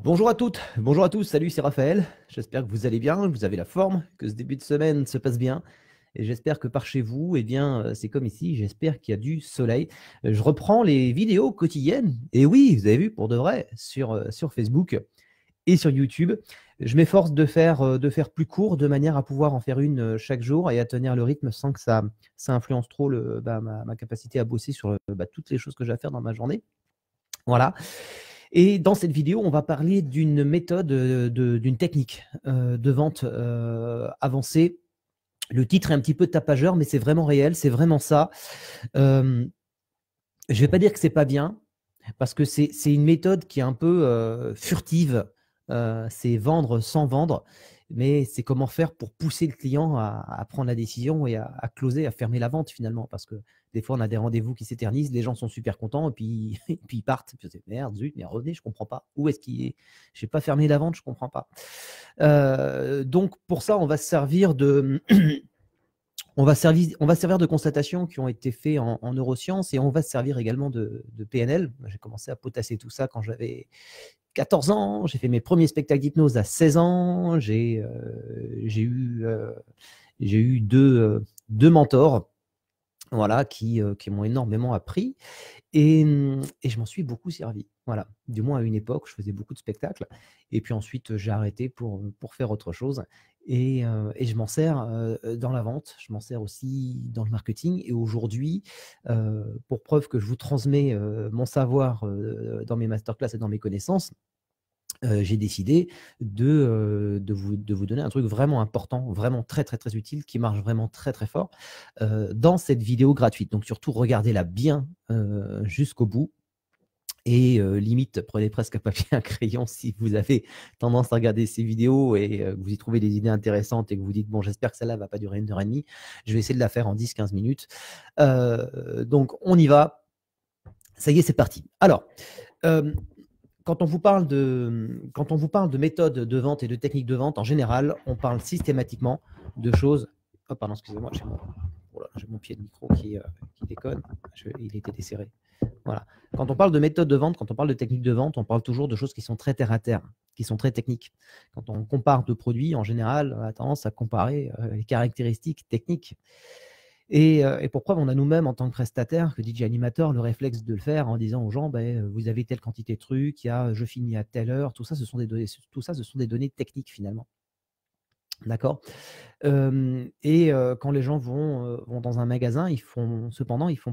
Bonjour à toutes, bonjour à tous, salut, c'est Raphaël. J'espère que vous allez bien, que vous avez la forme, que ce début de semaine se passe bien. Et j'espère que par chez vous, eh bien, c'est comme ici, j'espère qu'il y a du soleil. Je reprends les vidéos quotidiennes. Et oui, vous avez vu, pour de vrai, sur Facebook et sur YouTube. Je m'efforce de faire plus court, de manière à pouvoir en faire une chaque jour et à tenir le rythme sans que ça influence trop ma capacité à bosser sur toutes les choses que j'ai à faire dans ma journée. Voilà. Et dans cette vidéo, on va parler d'une méthode, d'une technique de vente avancée. Le titre est un petit peu tapageur, mais c'est vraiment réel, c'est vraiment ça. Je ne vais pas dire que c'est pas bien, parce que c'est une méthode qui est un peu furtive. C'est vendre sans vendre, mais c'est comment faire pour pousser le client à prendre la décision et à closer, à fermer la vente finalement. Parce que des fois, on a des rendez-vous qui s'éternisent, les gens sont super contents et puis, et puis ils partent. Puis on se dit, merde, zut, mais revenez, je ne comprends pas. Où est-ce qu'il est? Je n'ai pas fermé la vente, je ne comprends pas. Donc pour ça, on va se servir de... On va servir de constatations qui ont été faites en neurosciences et on va se servir également de PNL. J'ai commencé à potasser tout ça quand j'avais 14 ans. J'ai fait mes premiers spectacles d'hypnose à 16 ans. J'ai eu deux mentors, voilà, qui m'ont énormément appris. Et je m'en suis beaucoup servi. Voilà. Du moins à une époque, je faisais beaucoup de spectacles. Et puis ensuite, j'ai arrêté pour faire autre chose. Et je m'en sers dans la vente, je m'en sers aussi dans le marketing. Et aujourd'hui, pour preuve que je vous transmets mon savoir dans mes masterclass et dans mes connaissances, j'ai décidé de vous donner un truc vraiment important, vraiment très, très, très utile, qui marche vraiment très, très fort dans cette vidéo gratuite. Donc surtout, regardez-la bien jusqu'au bout. Et limite, prenez presque un papier, un crayon si vous avez tendance à regarder ces vidéos et que vous y trouvez des idées intéressantes et que vous dites, bon, j'espère que celle-là ne va pas durer 1 heure et demie. Je vais essayer de la faire en 10-15 minutes. Donc, on y va. Ça y est, c'est parti. Alors, quand on vous parle de méthode de vente et de technique de vente, en général, on parle systématiquement de choses. Oh, pardon, excusez-moi, j'ai mon pied de micro qui déconne. Il était desserré. Voilà. Quand on parle de méthode de vente, quand on parle de technique de vente, on parle toujours de choses qui sont très terre à terre, qui sont très techniques. Quand on compare deux produits, en général, on a tendance à comparer les caractéristiques techniques. Et pour preuve, on a nous-mêmes, en tant que prestataire, que DJ animateur, le réflexe de le faire en disant aux gens, vous avez telle quantité de trucs, je finis à telle heure, tout ça, ce sont des données techniques finalement. D'accord. Quand les gens vont dans un magasin, ils font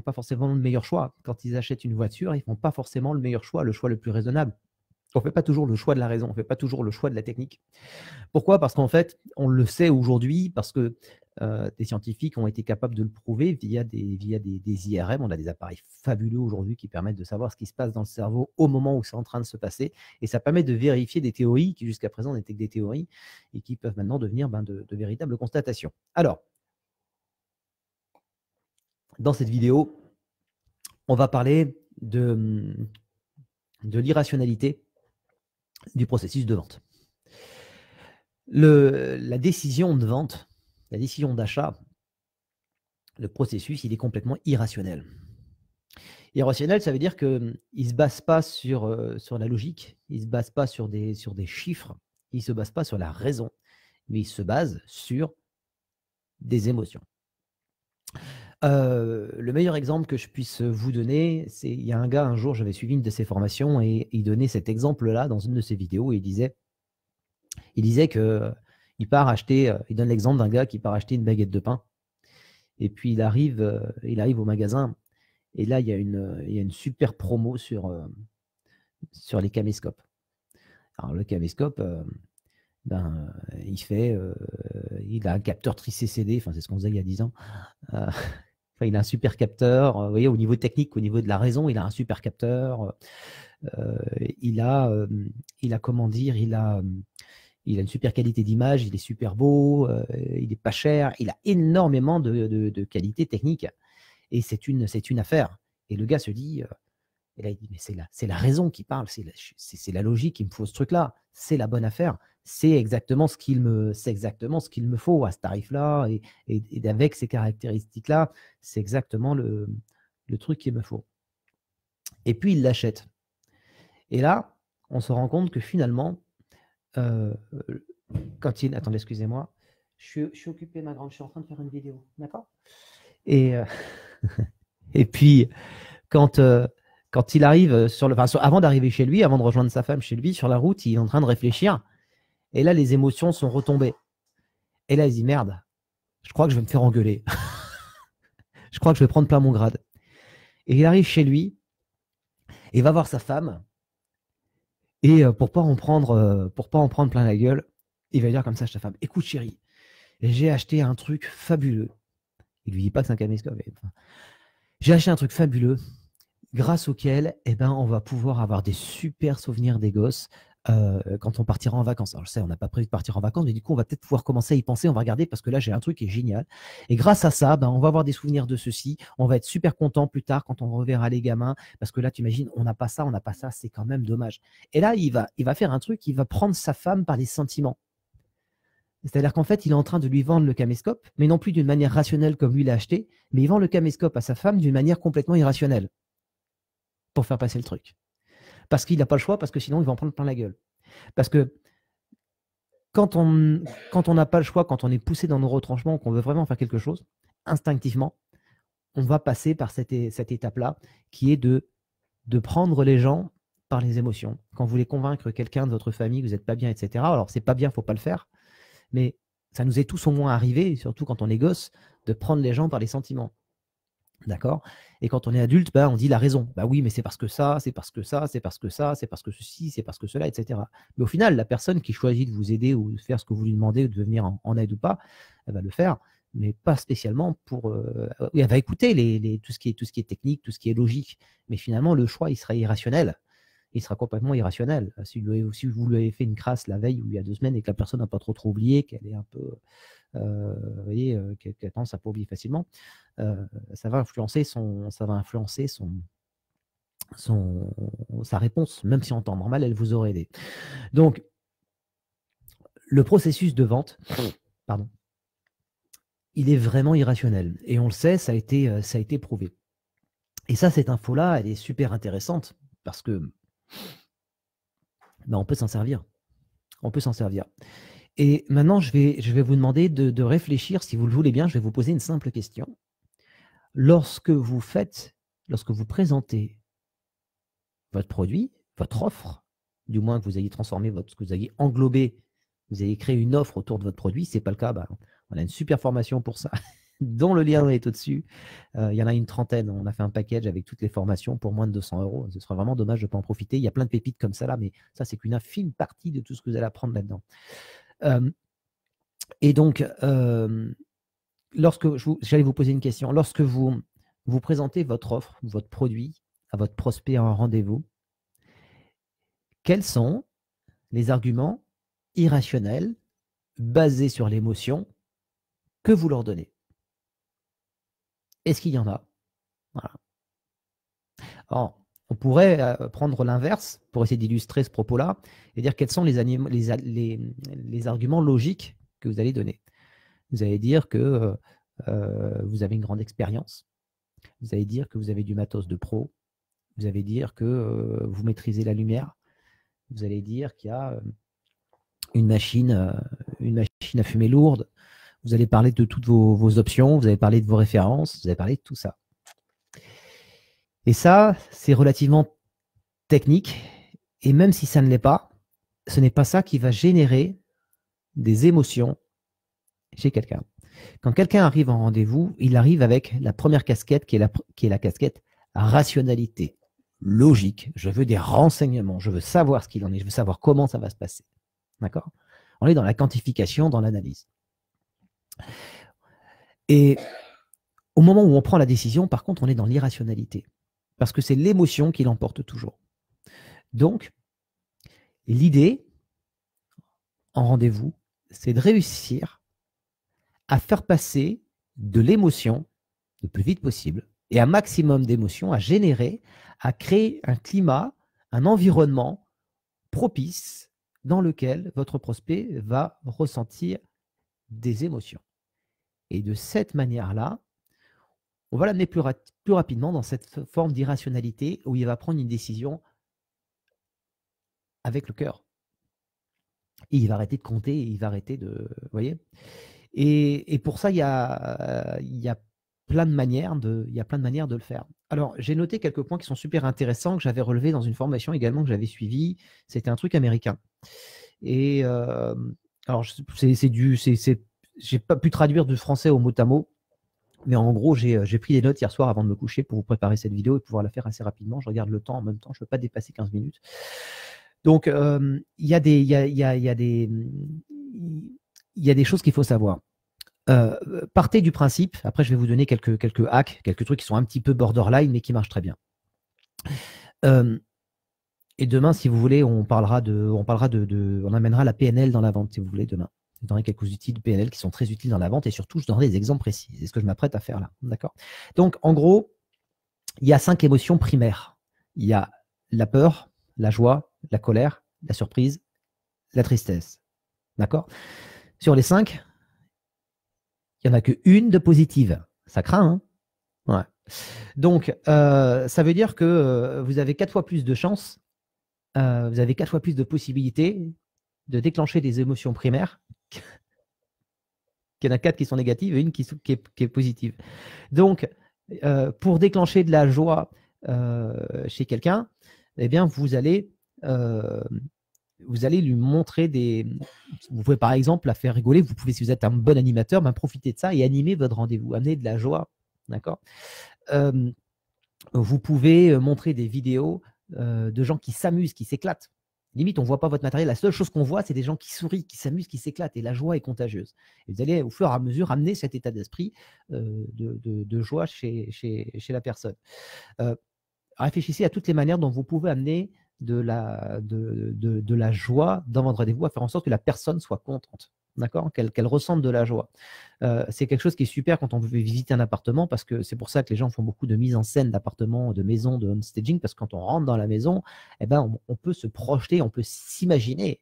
pas forcément le meilleur choix. Quand ils achètent une voiture, ils font pas forcément le meilleur choix, le choix le plus raisonnable. On fait pas toujours le choix de la raison, on fait pas toujours le choix de la technique. Pourquoi? Parce qu'en fait, on le sait aujourd'hui, parce que des scientifiques ont été capables de le prouver via des IRM. On a des appareils fabuleux aujourd'hui qui permettent de savoir ce qui se passe dans le cerveau au moment où c'est en train de se passer. Et ça permet de vérifier des théories qui jusqu'à présent n'étaient que des théories et qui peuvent maintenant devenir de véritables constatations. Alors, dans cette vidéo, on va parler de l'irrationalité du processus de vente. La décision de vente, la décision d'achat, le processus, il est complètement irrationnel. Irrationnel, ça veut dire qu'il ne se base pas sur la logique, il ne se base pas sur des chiffres, il ne se base pas sur la raison, mais il se base sur des émotions. Le meilleur exemple que je puisse vous donner, c'est il y a un gars, un jour, j'avais suivi une de ses formations et il donnait cet exemple-là dans une de ses vidéos et il disait que il donne l'exemple d'un gars qui part acheter une baguette de pain et puis il arrive au magasin et là il y a une super promo sur les caméscopes. Alors le caméscope, il a un capteur tri-CCD, c'est ce qu'on faisait il y a 10 ans. Il a un super capteur, vous voyez, au niveau technique, au niveau de la raison, il a un super capteur. Il a une super qualité d'image, il est super beau, il est pas cher, il a énormément de qualité technique. Et c'est une affaire. Et le gars se dit, et là il dit, mais c'est la raison qui parle, c'est la logique, il me faut ce truc-là, c'est la bonne affaire, c'est exactement ce qu'il me faut à ce tarif-là, et avec ces caractéristiques-là, c'est exactement le truc qu'il me faut. Et puis il l'achète. Et là, on se rend compte que finalement, quand il... Attendez, excusez-moi. Je suis occupé, ma grande, je suis en train de faire une vidéo, d'accord? Et, et puis, quand il arrive avant d'arriver chez lui, avant de rejoindre sa femme chez lui, sur la route, il est en train de réfléchir. Et là, les émotions sont retombées. Et là, il se dit, merde, je crois que je vais me faire engueuler. Je crois que je vais prendre plein mon grade. Et il arrive chez lui, et va voir sa femme. Et pour pas en prendre plein la gueule, il va dire comme ça à sa femme, écoute chérie, j'ai acheté un truc fabuleux. Il lui dit pas que c'est un caméscope. J'ai acheté un truc fabuleux grâce auquel on va pouvoir avoir des super souvenirs des gosses quand on partira en vacances. Alors je sais, on n'a pas prévu de partir en vacances, mais du coup, on va peut-être pouvoir commencer à y penser. On va regarder parce que là, j'ai un truc qui est génial. Et grâce à ça, on va avoir des souvenirs de ceci. On va être super content plus tard quand on reverra les gamins. Parce que là, tu imagines, on n'a pas ça, c'est quand même dommage. Et là, il va faire un truc, il va prendre sa femme par les sentiments. C'est-à-dire qu'en fait, il est en train de lui vendre le caméscope, mais non plus d'une manière rationnelle comme lui l'a acheté, mais il vend le caméscope à sa femme d'une manière complètement irrationnelle pour faire passer le truc. Parce qu'il n'a pas le choix, parce que sinon, il va en prendre plein la gueule. Parce que quand on n'a pas le choix, quand on est poussé dans nos retranchements, qu'on veut vraiment faire quelque chose, instinctivement, on va passer par cette étape-là, qui est de prendre les gens par les émotions. Quand vous voulez convaincre quelqu'un de votre famille que vous n'êtes pas bien, etc., alors c'est pas bien, il ne faut pas le faire, mais ça nous est tous au moins arrivé, surtout quand on est gosse, de prendre les gens par les sentiments. D'accord? Et quand on est adulte, on dit la raison. Oui, mais c'est parce que ça, c'est parce que ça, c'est parce que ça, c'est parce que ceci, c'est parce que cela, etc. Mais au final, la personne qui choisit de vous aider ou de faire ce que vous lui demandez, ou de venir en aide ou pas, elle va le faire, mais pas spécialement pour. Oui, elle va écouter tout ce qui est technique, tout ce qui est logique. Mais finalement, le choix, il sera irrationnel. Il sera complètement irrationnel. Si vous lui avez fait une crasse la veille ou il y a 2 semaines et que la personne n'a pas trop oublié, qu'elle est un peu. Vous voyez, qu'elle a tendance à pas oublier facilement, ça va influencer sa réponse, même si en temps normal, elle vous aurait aidé. Donc, le processus de vente, pardon, il est vraiment irrationnel. Et on le sait, ça a été prouvé. Et ça, cette info-là, elle est super intéressante parce que on peut s'en servir. On peut s'en servir. Et maintenant, je vais vous demander de réfléchir, si vous le voulez bien, je vais vous poser une simple question. Lorsque vous présentez votre produit, votre offre, du moins que vous ayez transformé que vous ayez englobé, vous ayez créé une offre autour de votre produit, ce n'est pas le cas, on a une super formation pour ça, dont le lien est au-dessus. Il y en a une trentaine, on a fait un package avec toutes les formations pour moins de 200 €. Ce serait vraiment dommage de ne pas en profiter. Il y a plein de pépites comme ça là, mais ça, c'est qu'une infime partie de tout ce que vous allez apprendre là-dedans. Et donc, j'allais vous poser une question. Lorsque vous présentez votre offre, votre produit à votre prospect en rendez-vous, quels sont les arguments irrationnels basés sur l'émotion que vous leur donnez? Est-ce qu'il y en a? Voilà. Alors, on pourrait prendre l'inverse pour essayer d'illustrer ce propos-là et dire quels sont les arguments logiques que vous allez donner. Vous allez dire que vous avez une grande expérience. Vous allez dire que vous avez du matos de pro. Vous allez dire que vous maîtrisez la lumière. Vous allez dire qu'il y a une machine à fumer lourde. Vous allez parler de toutes vos options. Vous allez parler de vos références. Vous allez parler de tout ça. Et ça, c'est relativement technique. Et même si ça ne l'est pas, ce n'est pas ça qui va générer des émotions chez quelqu'un. Quand quelqu'un arrive en rendez-vous, il arrive avec la première casquette qui est la casquette rationalité, logique. Je veux des renseignements, je veux savoir ce qu'il en est, je veux savoir comment ça va se passer. D'accord? On est dans la quantification, dans l'analyse. Et au moment où on prend la décision, par contre, on est dans l'irrationalité. Parce que c'est l'émotion qui l'emporte toujours. Donc, l'idée, en rendez-vous, c'est de réussir à faire passer de l'émotion le plus vite possible et un maximum d'émotions à générer, à créer un climat, un environnement propice dans lequel votre prospect va ressentir des émotions. Et de cette manière-là, on va l'amener plus rapidement dans cette forme d'irrationalité où il va prendre une décision avec le cœur. Et il va arrêter de compter, il va arrêter de… Vous voyez? Et pour ça, il y a plein de manières de le faire. Alors, j'ai noté quelques points qui sont super intéressants que j'avais relevés dans une formation également que j'avais suivie. C'était un truc américain. Et alors, j'ai pas pu traduire du français au mot à mot, mais en gros, j'ai pris des notes hier soir avant de me coucher pour vous préparer cette vidéo et pouvoir la faire assez rapidement. Je regarde le temps en même temps, je ne veux pas dépasser 15 minutes. Donc, il y a des choses qu'il faut savoir. Partez du principe, après je vais vous donner quelques hacks, quelques trucs qui sont un petit peu borderline, mais qui marchent très bien. Et demain, si vous voulez, on amènera la PNL dans la vente, si vous voulez, demain. Je donnerai quelques outils de PNL qui sont très utiles dans la vente et surtout, je donnerai des exemples précis. C'est ce que je m'apprête à faire là. D'accord? Donc, en gros, il y a 5 émotions primaires. Il y a la peur, la joie, la colère, la surprise, la tristesse. D'accord? Sur les 5, il n'y en a qu'une de positive. Ça craint, hein? Ouais. Donc, ça veut dire que vous avez 4 fois plus de chances, vous avez 4 fois plus de possibilités de déclencher des émotions primaires qu'il y en a 4 qui sont négatives et une qui est positive. Donc, pour déclencher de la joie chez quelqu'un, eh bien, vous allez lui montrer des… Vous pouvez par exemple la faire rigoler. Vous pouvez, si vous êtes un bon animateur, profiter de ça et animer votre rendez-vous, amener de la joie. D'accord? Vous pouvez montrer des vidéos de gens qui s'amusent, qui s'éclatent. Limite, on ne voit pas votre matériel. La seule chose qu'on voit, c'est des gens qui sourient, qui s'amusent, qui s'éclatent. Et la joie est contagieuse. Et vous allez, au fur et à mesure, amener cet état d'esprit de joie chez la personne. Réfléchissez à toutes les manières dont vous pouvez amener de la joie dans votre rendez-vous, à faire en sorte que la personne soit contente. D'accord? Qu'elle ressente de la joie. C'est quelque chose qui est super quand on veut visiter un appartement, parce que c'est pour ça que les gens font beaucoup de mise en scène d'appartements, de maisons, de homestaging, parce que quand on rentre dans la maison, eh ben, on peut se projeter, on peut s'imaginer.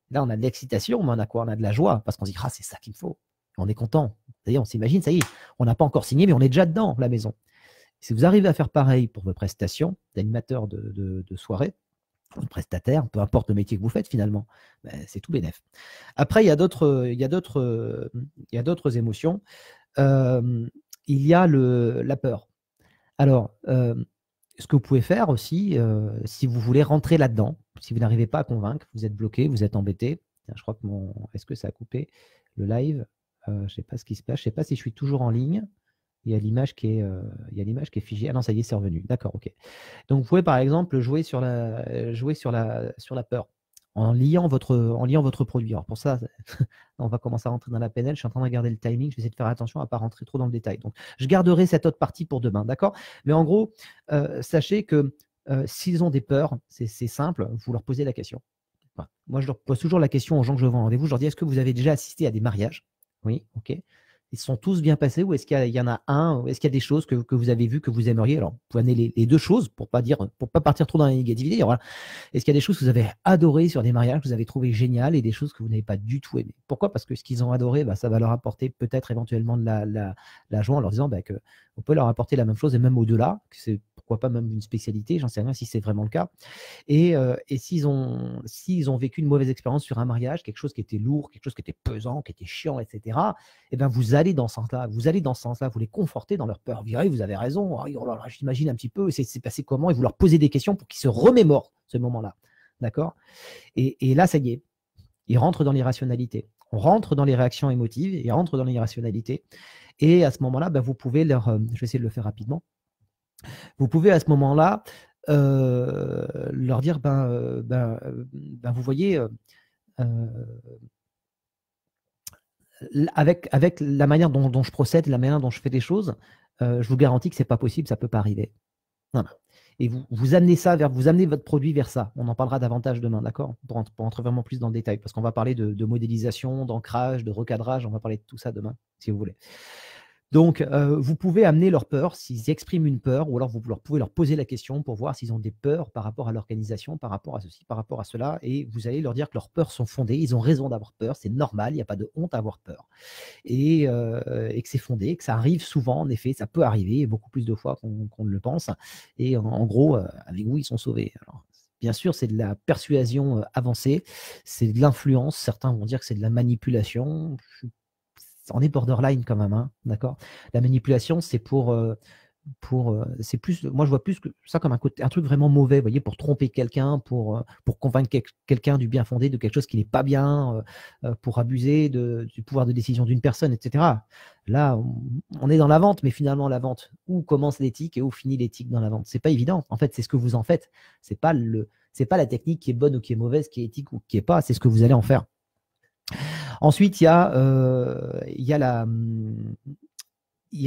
Là, on a de l'excitation, mais on a quoi? On a de la joie, parce qu'on se dit, ah, c'est ça qu'il me faut. On est content. C'est-à-dire, on s'imagine, ça y est, on n'a pas encore signé, mais on est déjà dedans, la maison. Si vous arrivez à faire pareil pour vos prestations d'animateur de soirée, de prestataire, peu importe le métier que vous faites finalement, c'est tout bénef. Après, il y a d'autres émotions. Il y a la peur. Alors, ce que vous pouvez faire aussi, si vous voulez rentrer là-dedans, si vous n'arrivez pas à convaincre, vous êtes bloqué, vous êtes embêté. Je crois que est-ce que ça a coupé le live? Je ne sais pas ce qui se passe. Je ne sais pas si je suis toujours en ligne. Il y a l'image qui est figée. Ah non, ça y est, c'est revenu. D'accord, ok. Donc, vous pouvez par exemple jouer sur la peur en liant votre produit. Alors pour ça, on va commencer à rentrer dans la PNL. Je suis en train de regarder le timing. Je vais essayer de faire attention à ne pas rentrer trop dans le détail. Donc, je garderai cette autre partie pour demain, d'accord? Mais en gros, sachez que s'ils ont des peurs, c'est simple, vous leur posez la question. Enfin, moi, je leur pose toujours la question aux gens que je vends en rendez-vous. Je leur dis, est-ce que vous avez déjà assisté à des mariages? Oui, ok. Ils sont tous bien passés ou est-ce qu'il y en a un, ou est-ce qu'il y a des choses que vous avez vues que vous aimeriez? Alors, vous pouvez amener les deux choses pour pas partir trop dans la négativité. Voilà. Est-ce qu'il y a des choses que vous avez adorées sur des mariages, que vous avez trouvées géniales et des choses que vous n'avez pas du tout aimées? Pourquoi? Parce que ce qu'ils ont adoré, ça va leur apporter peut-être éventuellement de la joie en leur disant qu'on peut leur apporter la même chose et même au-delà, que c'est pourquoi pas même une spécialité, j'en sais rien si c'est vraiment le cas. Et s'ils ont vécu une mauvaise expérience sur un mariage, quelque chose qui était lourd, quelque chose qui était pesant, qui était chiant, etc., eh bien, vous allez dans ce sens-là, vous les confortez dans leur peur. Vous direz, vous avez raison, oh là là, j'imagine un petit peu, c'est passé comment, et vous leur posez des questions pour qu'ils se remémorent ce moment-là. D'accord? Et là, ça y est, ils rentrent dans l'irrationalité. On rentre dans les réactions émotives, ils rentrent dans l'irrationalité. Et à ce moment-là, vous pouvez je vais essayer de le faire rapidement, vous pouvez à ce moment-là leur dire, vous voyez, avec la manière dont je procède, la manière dont je fais des choses, je vous garantis que ce n'est pas possible, ça ne peut pas arriver. Voilà. Et vous amenez votre produit vers ça. On en parlera davantage demain, d'accord? Pour entrer vraiment plus dans le détail, parce qu'on va parler de modélisation, d'ancrage, de recadrage, on va parler de tout ça demain, si vous voulez. Donc, vous pouvez amener leur peur, s'ils expriment une peur, ou alors vous pouvez leur poser la question pour voir s'ils ont des peurs par rapport à l'organisation, par rapport à ceci, par rapport à cela, et vous allez leur dire que leurs peurs sont fondées, ils ont raison d'avoir peur, c'est normal, il n'y a pas de honte à avoir peur, et que c'est fondé, que ça arrive souvent, en effet, ça peut arriver, beaucoup plus de fois qu'on ne le pense, et en gros, avec vous, ils sont sauvés. Alors, bien sûr, c'est de la persuasion avancée, c'est de l'influence. Certains vont dire que c'est de la manipulation. On est borderline quand même, hein, d'accord? La manipulation, c'est c'est plus, moi je vois plus que ça comme un truc vraiment mauvais, vous voyez, pour tromper quelqu'un, pour convaincre quelqu'un du bien fondé de quelque chose qui n'est pas bien, pour abuser du pouvoir de décision d'une personne, etc. Là, on est dans la vente, mais finalement la vente, où commence l'éthique et où finit l'éthique dans la vente? C'est pas évident. En fait, c'est ce que vous en faites. C'est pas la technique qui est bonne ou qui est mauvaise, qui est éthique ou qui est pas. C'est ce que vous allez en faire. Ensuite, il y a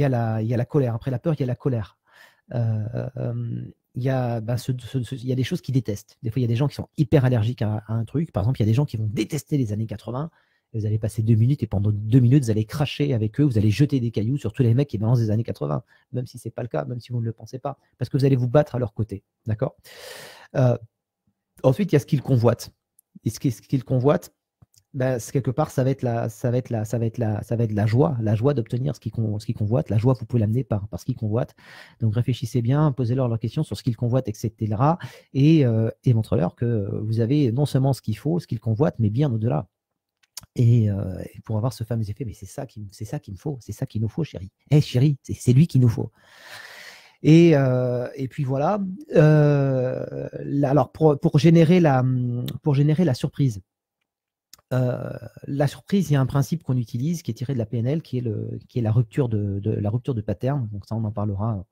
la colère. Après la peur, il y a la colère. Il y a des choses qu'ils détestent. Des fois, il y a des gens qui sont hyper allergiques à un truc. Par exemple, il y a des gens qui vont détester les années 80. Vous allez passer 2 minutes et pendant 2 minutes, vous allez cracher avec eux, vous allez jeter des cailloux sur tous les mecs qui balancent des années 80, même si ce n'est pas le cas, même si vous ne le pensez pas, parce que vous allez vous battre à leur côté. D'accord. Ensuite, il y a ce qu'ils convoitent. Et ce qu'ils convoitent, quelque part, ça va être la joie d'obtenir ce qu'ils convoitent. La joie, vous pouvez l'amener par ce qu'ils convoitent. Donc, réfléchissez bien, posez-leur leurs questions sur ce qu'ils convoitent, etc. Et montrez-leur que vous avez non seulement ce qu'il faut, ce qu'ils convoitent, mais bien au-delà. Et pour avoir ce fameux effet, mais c'est ça qu'il me faut, c'est ça qu'il nous faut, chérie. Chérie, c'est lui qu'il nous faut. Et puis voilà. Alors, pour générer la surprise. La surprise, il y a un principe qu'on utilise qui est tiré de la PNL, qui est la rupture de pattern. Donc ça, on en parlera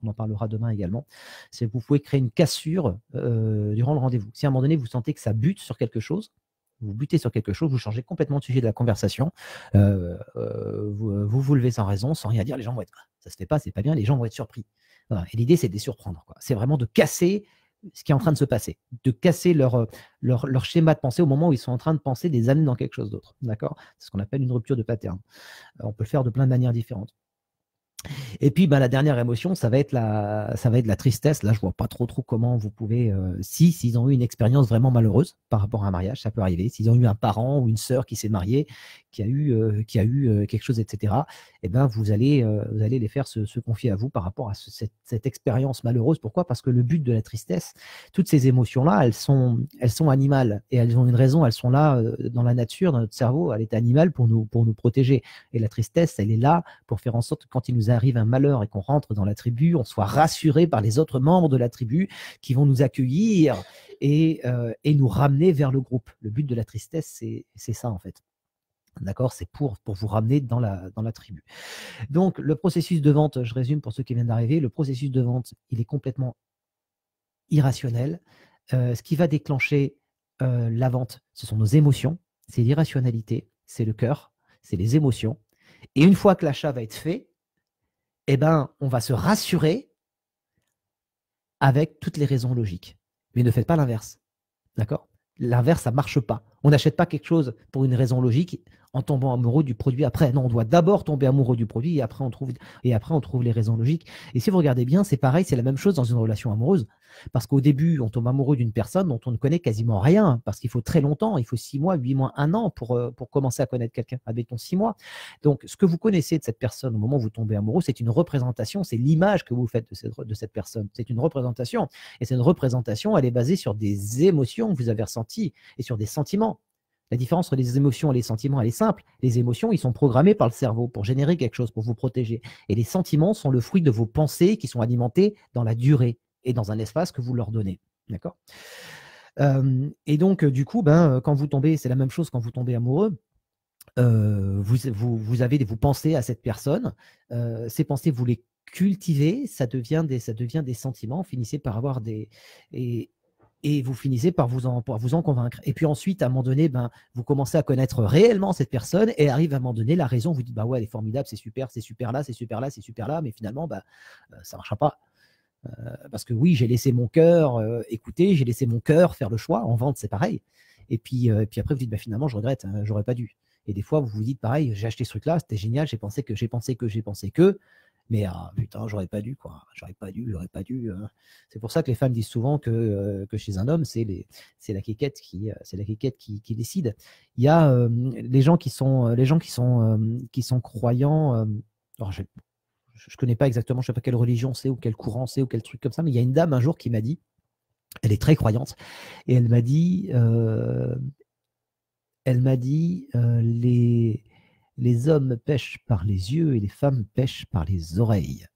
demain également. C'est que vous pouvez créer une cassure durant le rendez-vous. Si à un moment donné, vous sentez que ça bute sur quelque chose, vous butez sur quelque chose, vous changez complètement de sujet de la conversation, vous levez sans raison, sans rien dire, les gens vont être, ça se fait pas, c'est pas bien, les gens vont être surpris. Voilà. Et l'idée, c'est de les surprendre. C'est vraiment de casser ce qui est en train de se passer, de casser leur schéma de pensée au moment où ils sont en train de penser des années dans quelque chose d'autre. D'accord? C'est ce qu'on appelle une rupture de pattern. On peut le faire de plein de manières différentes. Et puis, la dernière émotion, ça va être la tristesse. Là, je vois pas trop comment vous pouvez, s'ils ont eu une expérience vraiment malheureuse par rapport à un mariage, ça peut arriver. S'ils ont eu un parent ou une sœur qui s'est mariée, qui a eu quelque chose, etc. Eh ben, vous allez les faire se confier à vous par rapport à cette expérience malheureuse. Pourquoi? Parce que le but de la tristesse, toutes ces émotions-là, elles sont animales et elles ont une raison. Elles sont là dans la nature, dans notre cerveau. Elle est animale pour nous protéger. Et la tristesse, elle est là pour faire en sorte que quand il nous arrive un malheur et qu'on rentre dans la tribu, on soit rassuré par les autres membres de la tribu qui vont nous accueillir et nous ramener vers le groupe. Le but de la tristesse, c'est ça en fait. D'accord, c'est pour vous ramener dans la tribu. Donc, le processus de vente, je résume pour ceux qui viennent d'arriver, le processus de vente, il est complètement irrationnel. Ce qui va déclencher la vente, ce sont nos émotions, c'est l'irrationalité, c'est le cœur, c'est les émotions. Et une fois que l'achat va être fait, eh ben, on va se rassurer avec toutes les raisons logiques. Mais ne faites pas l'inverse. D'accord? L'inverse, ça ne marche pas. On n'achète pas quelque chose pour une raison logique en tombant amoureux du produit après. Non, on doit d'abord tomber amoureux du produit et après on trouve les raisons logiques. Et si vous regardez bien, c'est pareil, c'est la même chose dans une relation amoureuse. Parce qu'au début, on tombe amoureux d'une personne dont on ne connaît quasiment rien, parce qu'il faut très longtemps, il faut 6 mois, 8 mois, 1 an pour commencer à connaître quelqu'un, admettons 6 mois. Donc, ce que vous connaissez de cette personne au moment où vous tombez amoureux, c'est une représentation, c'est l'image que vous faites de cette personne. C'est une représentation. Et cette représentation, elle est basée sur des émotions que vous avez ressenties et sur des sentiments. La différence entre les émotions et les sentiments, elle est simple. Les émotions, ils sont programmés par le cerveau pour générer quelque chose, pour vous protéger. Et les sentiments sont le fruit de vos pensées qui sont alimentées dans la durée et dans un espace que vous leur donnez. D'accord? Et donc, du coup, quand vous tombez, c'est la même chose quand vous tombez amoureux. Vous pensez à cette personne. Ces pensées, vous les cultivez, ça devient des sentiments. Vous finissez par avoir et vous finissez par vous en convaincre. Et puis ensuite, à un moment donné, vous commencez à connaître réellement cette personne et arrive à un moment donné, la raison, vous dites, ouais, elle est formidable, c'est super là, c'est super là, c'est super là, mais finalement, ça ne marchera pas. Parce que oui, j'ai laissé mon cœur écouter, j'ai laissé mon cœur faire le choix. En vente, c'est pareil. Et puis après, vous dites, finalement, je regrette, j'aurais pas dû. Et des fois, vous vous dites, pareil, j'ai acheté ce truc-là, c'était génial, j'ai pensé que, mais putain, j'aurais pas dû, quoi. J'aurais pas dû. C'est pour ça que les femmes disent souvent que chez un homme, c'est la quéquette qui décide. Il y a les gens qui sont croyants. Alors je connais pas exactement, je sais pas quelle religion c'est ou quel courant c'est ou quel truc comme ça, mais il y a une dame un jour qui m'a dit, Elle est très croyante. Et elle m'a dit, les hommes pêchent par les yeux et les femmes pêchent par les oreilles.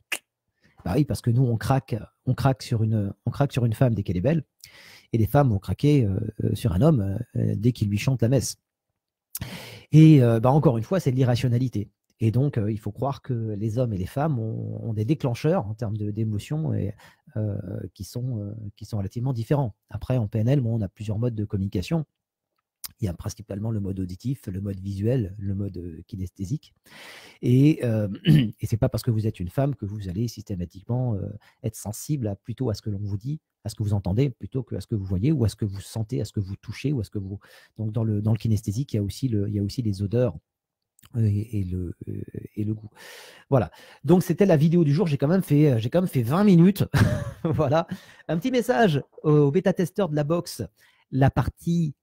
Bah oui, parce que nous, on craque sur une femme dès qu'elle est belle, et les femmes vont craquer sur un homme dès qu'il lui chante la messe. Et encore une fois, c'est de l'irrationalité. Et donc, il faut croire que les hommes et les femmes ont des déclencheurs en termes d'émotions qui sont relativement différents. Après, en PNL, on a plusieurs modes de communication. Il y a principalement le mode auditif, le mode visuel, le mode kinesthésique. Et ce n'est pas parce que vous êtes une femme que vous allez systématiquement être sensible plutôt à ce que l'on vous dit, à ce que vous entendez, plutôt qu'à ce que vous voyez, ou à ce que vous sentez, à ce que vous touchez, ou à ce que vous. Donc dans le kinesthésique, il y a aussi les odeurs et le goût. Voilà. Donc c'était la vidéo du jour. J'ai quand même fait 20 minutes. Voilà. Un petit message aux bêta-testeurs de la box. La partie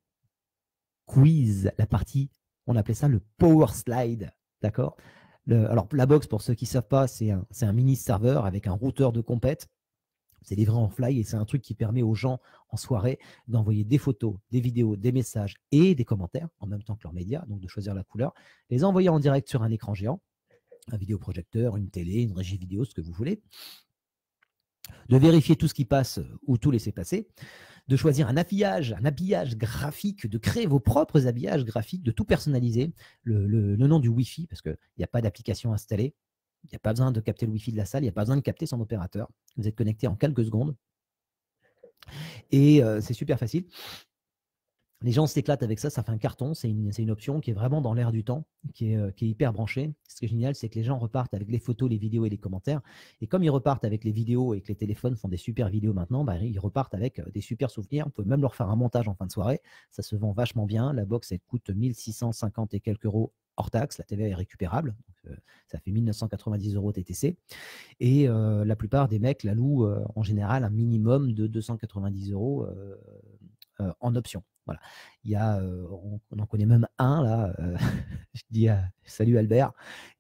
quiz, la partie, on appelait ça le power slide. D'accord. Alors la box, pour ceux qui ne savent pas, c'est un mini serveur avec un routeur de compète. C'est livré en fly et c'est un truc qui permet aux gens en soirée d'envoyer des photos, des vidéos, des messages et des commentaires en même temps que leurs médias, donc de choisir la couleur, les envoyer en direct sur un écran géant, un vidéoprojecteur, une télé, une régie vidéo, ce que vous voulez, de vérifier tout ce qui passe ou tout laisser passer, de choisir un habillage graphique, de créer vos propres habillages graphiques, de tout personnaliser, le nom du Wi-Fi, parce qu'il n'y a pas d'application installée. Il n'y a pas besoin de capter le Wi-Fi de la salle, il n'y a pas besoin de capter son opérateur. Vous êtes connecté en quelques secondes. Et c'est super facile. Les gens s'éclatent avec ça, ça fait un carton. C'est une option qui est vraiment dans l'air du temps, qui est hyper branchée. Ce qui est génial, c'est que les gens repartent avec les photos, les vidéos et les commentaires. Et comme ils repartent avec les vidéos et que les téléphones font des super vidéos maintenant, ils repartent avec des super souvenirs. Vous pouvez même leur faire un montage en fin de soirée. Ça se vend vachement bien. La box, elle coûte 1650 et quelques euros hors taxe. La TVA est récupérable. Donc, ça fait 1990 euros TTC. Et la plupart des mecs la louent en général un minimum de 290 euros en option. Voilà. Il y a, on en connaît même un là, je dis salut Albert,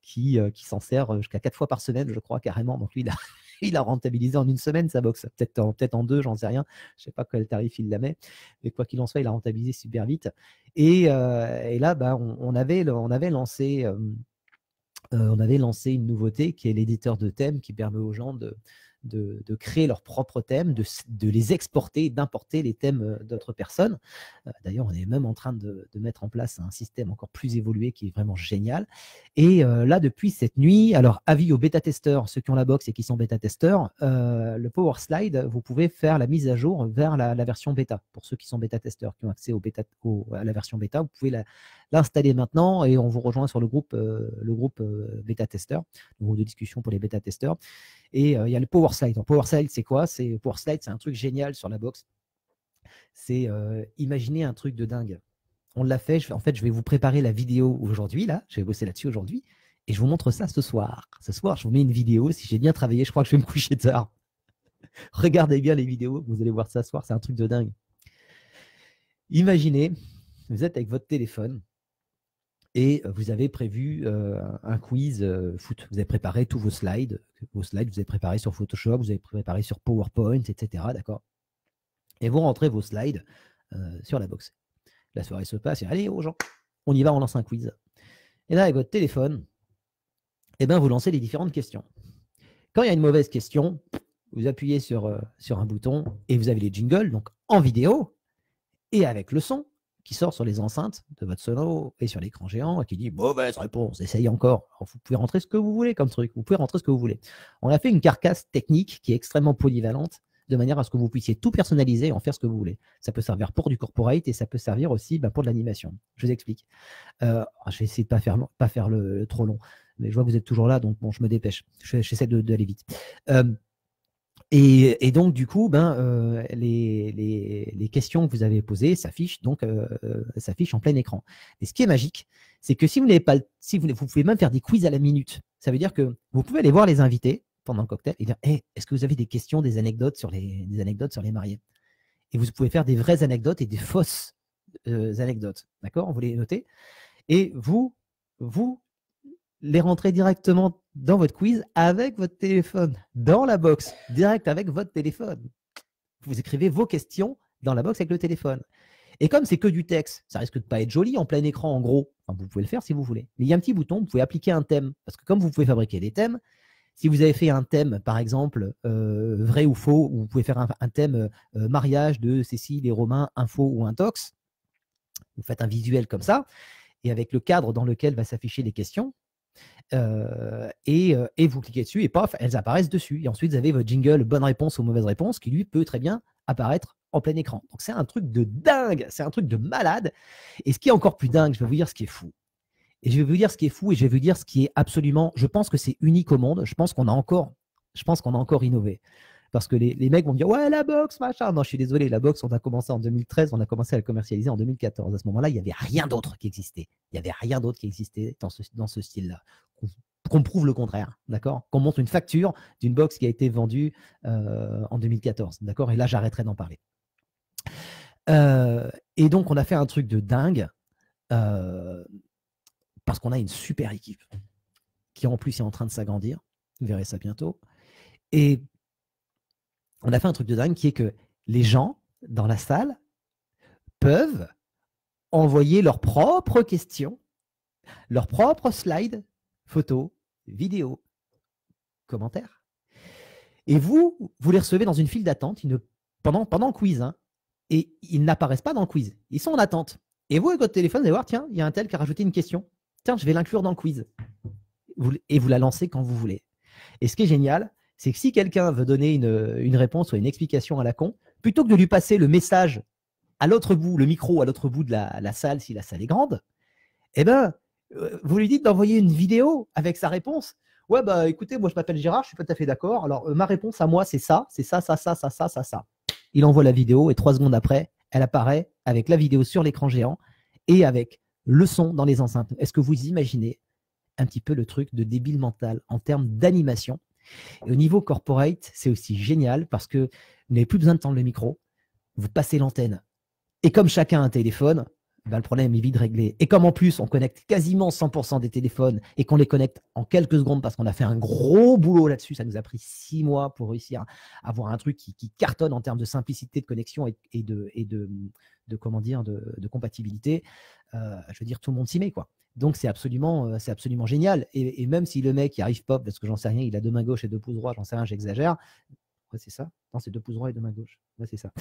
qui s'en sert jusqu'à 4 fois par semaine, je crois carrément. Donc lui, il a rentabilisé en une semaine sa box, peut-être en 2, j'en sais rien. Je ne sais pas quel tarif il la met, mais quoi qu'il en soit, il a rentabilisé super vite. Et là, on avait lancé une nouveauté qui est l'éditeur de thèmes qui permet aux gens de créer leurs propres thèmes, de les exporter, d'importer les thèmes d'autres personnes. D'ailleurs, on est même en train de mettre en place un système encore plus évolué qui est vraiment génial. Et là, depuis cette nuit, alors avis aux bêta-testeurs, ceux qui ont la box et qui sont bêta-testeurs, le Power Slide, vous pouvez faire la mise à jour vers la version bêta. Pour ceux qui sont bêta-testeurs, qui ont accès à la version bêta, vous pouvez l'installer maintenant et on vous rejoint sur le groupe bêta-testeurs, le groupe de discussion pour les bêta-testeurs. Et il y a le Power Slide. Donc, Power Slide, c'est quoi? Power Slide, c'est un truc génial sur la box. C'est imaginer un truc de dingue. On l'a fait. Je vais vous préparer la vidéo aujourd'hui. Là, je vais bosser là-dessus aujourd'hui. Et je vous montre ça ce soir. Ce soir, je vous mets une vidéo. Si j'ai bien travaillé, je crois que je vais me coucher tard. Regardez bien les vidéos. Vous allez voir ça ce soir. C'est un truc de dingue. Imaginez, vous êtes avec votre téléphone et vous avez prévu un quiz foot. Vous avez préparé tous vos slides. Vous avez préparé sur Photoshop, vous avez préparé sur PowerPoint, etc. D'accord. Et vous rentrez vos slides sur la box. La soirée se passe et allez, aux gens, on y va, on lance un quiz. Et là, avec votre téléphone, vous lancez les différentes questions. Quand il y a une mauvaise question, vous appuyez sur un bouton et vous avez les jingles, donc en vidéo et avec le son qui sort sur les enceintes de votre sono et sur l'écran géant et qui dit mauvaise réponse, essayez encore. Alors, vous pouvez rentrer ce que vous voulez comme truc, vous pouvez rentrer ce que vous voulez. On a fait une carcasse technique qui est extrêmement polyvalente de manière à ce que vous puissiez tout personnaliser et en faire ce que vous voulez. Ça peut servir pour du corporate et ça peut servir aussi pour de l'animation. Je vous explique. Je vais essayer de ne pas faire le trop long, mais je vois que vous êtes toujours là, donc bon, je me dépêche. J'essaie d'aller vite. Et donc, du coup, les questions que vous avez posées s'affichent en plein écran. Et ce qui est magique, c'est que si vous n'avez pas, vous pouvez même faire des quiz à la minute. Ça veut dire que vous pouvez aller voir les invités pendant le cocktail et dire hey, est-ce que vous avez des questions, des anecdotes sur les mariés? Et vous pouvez faire des vraies anecdotes et des fausses anecdotes. D'accord? Vous les notez. Et vous les rentrez directement dans votre quiz avec votre téléphone, dans la box, direct avec votre téléphone. Vous écrivez vos questions dans la box avec le téléphone. Et comme c'est que du texte, ça risque de pas être joli en plein écran en gros. Enfin, vous pouvez le faire si vous voulez. Mais il y a un petit bouton, vous pouvez appliquer un thème. Parce que comme vous pouvez fabriquer des thèmes, si vous avez fait un thème, par exemple, vrai ou faux, ou vous pouvez faire un thème mariage de Cécile et Romain, info ou intox, vous faites un visuel comme ça, et avec le cadre dans lequel va s'afficher les questions, et vous cliquez dessus, et paf, elles apparaissent dessus. Et ensuite, vous avez votre jingle bonne réponse ou mauvaise réponse, qui lui peut très bien apparaître en plein écran. Donc c'est un truc de dingue, c'est un truc de malade. Et ce qui est encore plus dingue, je vais vous dire ce qui est fou. Et je vais vous dire ce qui est fou, et je vais vous dire ce qui est absolument, je pense que c'est unique au monde. Je pense qu'on a encore innové. Parce que les mecs vont dire ouais, la box, machin. Non, je suis désolé, la box, on a commencé en 2013, on a commencé à la commercialiser en 2014. À ce moment-là, il n'y avait rien d'autre qui existait. Il n'y avait rien d'autre qui existait dans ce style-là. Qu'on prouve le contraire, d'accord? Qu'on montre une facture d'une box qui a été vendue en 2014, d'accord? Et là, j'arrêterai d'en parler. Et donc, on a fait un truc de dingue parce qu'on a une super équipe qui, en plus, est en train de s'agrandir. Vous verrez ça bientôt. Et on a fait un truc de dingue qui est que les gens dans la salle peuvent envoyer leurs propres questions, leurs propres slides, photos, vidéos, commentaires. Et vous les recevez dans une file d'attente pendant le quiz. Hein, et ils n'apparaissent pas dans le quiz. Ils sont en attente. Et vous, avec votre téléphone, vous allez voir, tiens, il y a un tel qui a rajouté une question. Tiens, je vais l'inclure dans le quiz. Et vous la lancez quand vous voulez. Et ce qui est génial, c'est que si quelqu'un veut donner une réponse ou une explication à la con, plutôt que de lui passer le message à l'autre bout, le micro à l'autre bout de la salle, si la salle est grande, eh ben, vous lui dites d'envoyer une vidéo avec sa réponse. Ouais, bah écoutez, moi je m'appelle Gérard, je suis pas tout à fait d'accord. Alors, ma réponse à moi, c'est ça, ça. Il envoie la vidéo et 3 secondes après, elle apparaît avec la vidéo sur l'écran géant et avec le son dans les enceintes. Est-ce que vous imaginez un petit peu le truc de débile mental en termes d'animation? Et au niveau corporate, c'est aussi génial parce que vous n'avez plus besoin de tendre le micro, vous passez l'antenne. Et comme chacun a un téléphone, ben le problème est vite réglé. Et comme en plus, on connecte quasiment 100% des téléphones et qu'on les connecte en quelques secondes parce qu'on a fait un gros boulot là-dessus, ça nous a pris 6 mois pour réussir à avoir un truc qui cartonne en termes de simplicité de connexion et de compatibilité. Je veux dire, tout le monde s'y met, quoi. Donc, c'est absolument génial. Et même si le mec, il arrive pas, parce que j'en sais rien, il a 2 mains gauches et 2 pouces droits, j'en sais rien, j'exagère. Ouais, c'est ça. Non, c'est 2 pouces droits et 2 mains gauches. Ouais, c'est ça.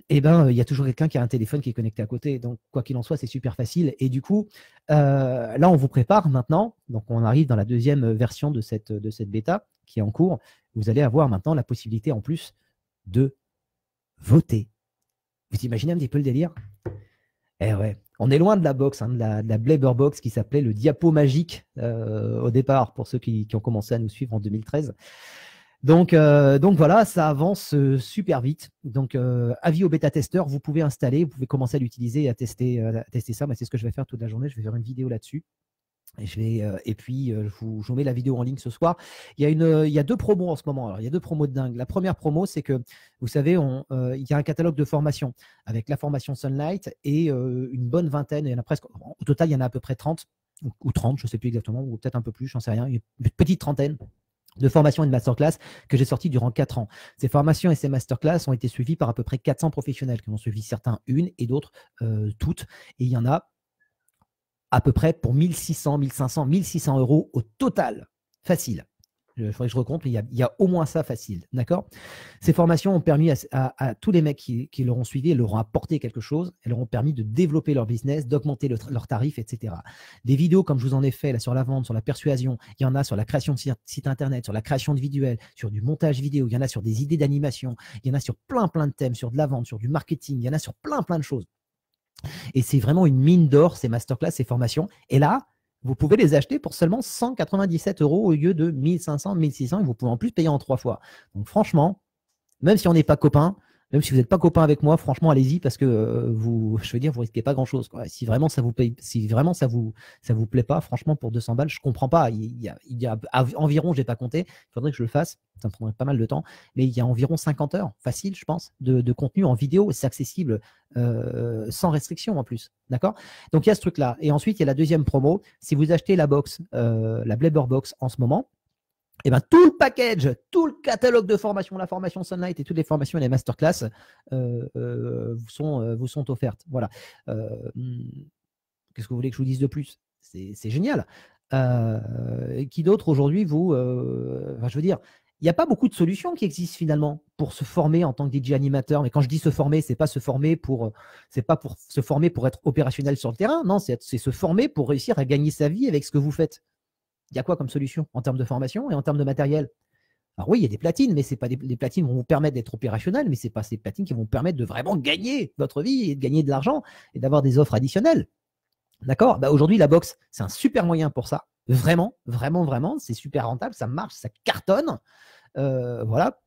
Et ben, il y a toujours quelqu'un qui a un téléphone qui est connecté à côté. Donc, quoi qu'il en soit, c'est super facile. Et du coup, là, on vous prépare maintenant. Donc, on arrive dans la deuxième version de cette bêta qui est en cours. Vous allez avoir maintenant la possibilité, en plus, de voter. Vous imaginez un petit peu le délire? Eh ouais, on est loin de la box, hein, de la Blabber Box qui s'appelait le Diapo Magique au départ, pour ceux qui ont commencé à nous suivre en 2013. Donc voilà, ça avance super vite. Donc, avis aux bêta-testeurs, vous pouvez installer, vous pouvez commencer à l'utiliser et à tester ça. C'est ce que je vais faire toute la journée. Je vais faire une vidéo là-dessus. Et puis, je vous mets la vidéo en ligne ce soir. Il y a 2 promos en ce moment. Alors, il y a 2 promos de dingue. La première promo, c'est que, vous savez, il y a un catalogue de formation avec la formation Sunlight et une bonne vingtaine. Il y en a presque, au total, il y en a à peu près 30 ou 30, je ne sais plus exactement, ou peut-être un peu plus, j'en sais rien. Une petite trentaine de formations et de masterclass que j'ai sorties durant 4 ans. Ces formations et ces masterclass ont été suivies par à peu près 400 professionnels qui ont suivi certains une et d'autres toutes. Et il y en a à peu près pour 1600, 1500, 1600 euros au total. Facile. Il faudrait que je recompte, mais il y a au moins ça facile. D'accord? Ces formations ont permis à tous les mecs qui l'auront suivi, elles leur ont apporté quelque chose, elles leur ont permis de développer leur business, d'augmenter leurs tarifs, etc. Des vidéos comme je vous en ai fait là, sur la vente, sur la persuasion, il y en a sur la création de site internet, sur la création de visuels, sur du montage vidéo, il y en a sur des idées d'animation, il y en a sur plein de thèmes, sur de la vente, sur du marketing, il y en a sur plein de choses. Et c'est vraiment une mine d'or, ces masterclass, ces formations. Et là, vous pouvez les acheter pour seulement 197 euros au lieu de 1500, 1600 et vous pouvez en plus payer en 3 fois. Donc franchement, même si on n'est pas copains, même si vous n'êtes pas copain avec moi, franchement, allez-y parce que vous risquez pas grand-chose. Si vraiment ça vous paye, si vraiment ça vous plaît pas, franchement, pour 200 balles, je comprends pas. Il y a environ, j'ai pas compté, il faudrait que je le fasse, ça me prendrait pas mal de temps, mais il y a environ 50 heures, facile, je pense, de contenu en vidéo. C'est accessible sans restriction en plus. D'accord? Donc il y a ce truc-là. Et ensuite, il y a la deuxième promo. Si vous achetez la box, la Blabber Box en ce moment, Et ben tout le package, tout le catalogue de formation, la formation Sunlight et toutes les formations et les masterclass vous sont offertes. Voilà. Qu'est-ce que vous voulez que je vous dise de plus? C'est génial. Qui d'autre aujourd'hui je veux dire, il n'y a pas beaucoup de solutions qui existent finalement pour se former en tant que DJ animateur. Mais quand je dis se former, c'est pas pour se former pour être opérationnel sur le terrain. Non, c'est se former pour réussir à gagner sa vie avec ce que vous faites. Il y a quoi comme solution en termes de formation et en termes de matériel? Alors oui, il y a des platines, mais c'est pas les platines vont vous permettre d'être opérationnel, mais c'est pas ces platines qui vont vous permettre de vraiment gagner votre vie et de gagner de l'argent et d'avoir des offres additionnelles. D'accord? Bah aujourd'hui, la boxe, c'est un super moyen pour ça. Vraiment, vraiment, vraiment. C'est super rentable, ça marche, ça cartonne. Voilà.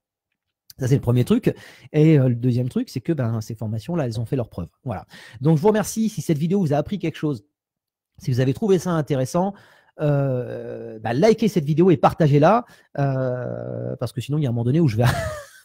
Ça, c'est le premier truc. Et le deuxième truc, c'est que ces formations-là, elles ont fait leurs preuves. Voilà. Donc, je vous remercie si cette vidéo vous a appris quelque chose. Si vous avez trouvé ça intéressant, likez cette vidéo et partagez-la. Parce que sinon, il y a un moment donné où je vais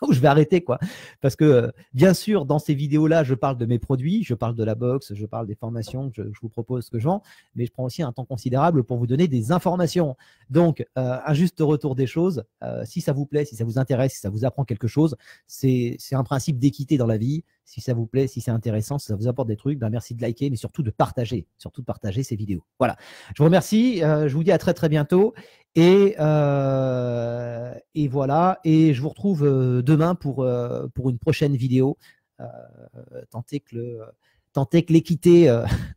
où je vais arrêter, quoi. Parce que, bien sûr, dans ces vidéos-là, je parle de mes produits, je parle de la boxe, je parle des formations que je vous propose, que je vends, mais je prends aussi un temps considérable pour vous donner des informations. Donc, un juste retour des choses, si ça vous plaît, si ça vous intéresse, si ça vous apprend quelque chose, c'est un principe d'équité dans la vie. Si ça vous plaît, si c'est intéressant, si ça vous apporte des trucs, merci de liker, mais surtout de partager ces vidéos. Voilà. Je vous remercie. Je vous dis à très, très bientôt. Et voilà. Et je vous retrouve demain pour une prochaine vidéo. Tenter que l'équité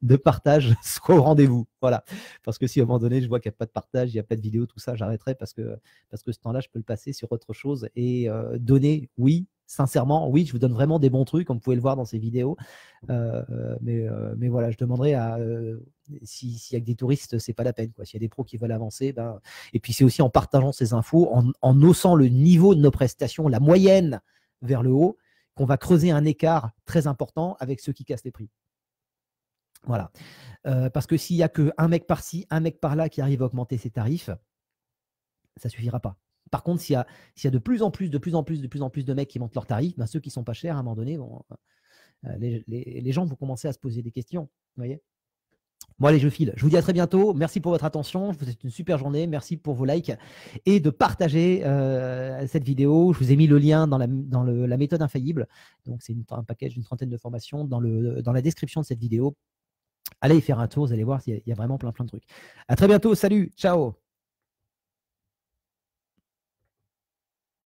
de partage soit au rendez-vous. Voilà. Parce que si à un moment donné, je vois qu'il n'y a pas de partage, il n'y a pas de vidéo, tout ça, j'arrêterai parce que ce temps-là, je peux le passer sur autre chose et donner, oui, sincèrement, oui, je vous donne vraiment des bons trucs, comme vous pouvez le voir dans ces vidéos. Mais voilà, je demanderai s'il y a que des touristes, c'est pas la peine, quoi. S'il y a des pros qui veulent avancer, et puis c'est aussi en partageant ces infos, en haussant le niveau de nos prestations, la moyenne vers le haut, qu'on va creuser un écart très important avec ceux qui cassent les prix. Voilà. Parce que s'il n'y a qu'un mec par-ci, un mec par-là qui arrive à augmenter ses tarifs, ça ne suffira pas. Par contre, s'il y a de plus en plus de mecs qui montent leurs tarifs, ceux qui ne sont pas chers, à un moment donné, les gens vont commencer à se poser des questions. Vous voyez? Bon, allez, je file. Je vous dis à très bientôt. Merci pour votre attention. Je vous souhaite une super journée. Merci pour vos likes et de partager cette vidéo. Je vous ai mis le lien dans la méthode infaillible. Donc, c'est un package d'une trentaine de formations dans la description de cette vidéo. Allez y faire un tour. Vous allez voir, il y a vraiment plein de trucs. À très bientôt. Salut. Ciao.